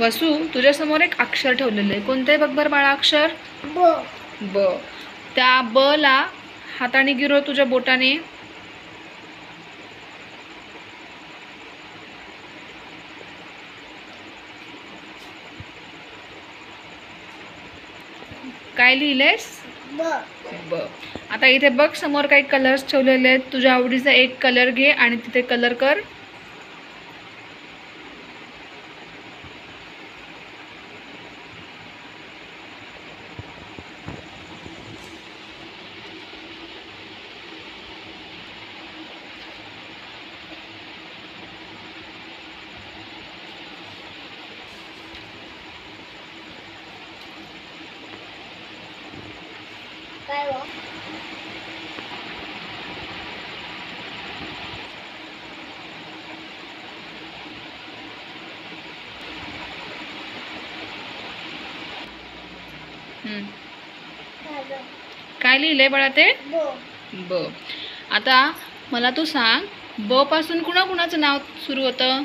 वसू, तुझ्यासमोर एक अक्षर ठेवलेलं आहे. कोणतं आहे बघ बरं बाळा अक्षर? ब. ब. त्या ब ला हाताने गिरव तुझ्या बोटाने. काय लिहिलेस? ब. ब. आता इथे बघ समोर काही कलर्स ठेवलेले आहेत. तुझ्या आवडीचा एक कलर घे आणि तिथे कलर कर. काय हो? झालं. काय लिहिलंय बाळा ते? ब. ब. आता मला तू सांग, ब पासून कुणाकुणाचं नाव सुरू होतं?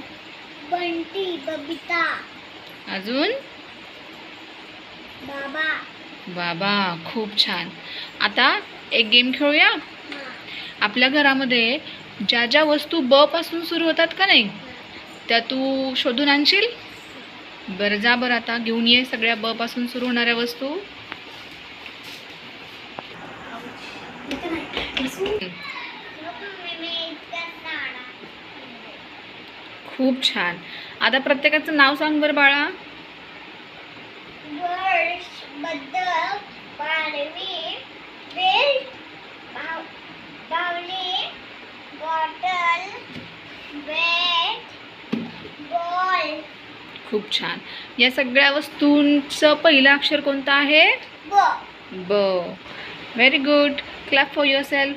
बंटी, बबिता, अजून? बाबा. बाबा. खूप छान. आता एक गेम खेळूया. हा. आपल्या घरामध्ये ज्या ज्या वस्तू ब पासून सुरू होतात का नाही, त्या तू शोधून आणशील? बरं जा बरं, आता घेऊन ये सगळ्या ब पासून सुरू होणाऱ्या वस्तू. खूप छान. आता प्रत्येकाचं नाव सांग बरं बाळा. वर्ष, बदक, पारवी, बेल्ट, बावली, बॉटल, बॅट, बॉल. खूप छान. या सगळ्या वस्तूंचं पहिलं अक्षर कोणतं आहे? ब. ब. Very good. Clap for your self.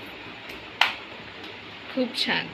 खूप छान.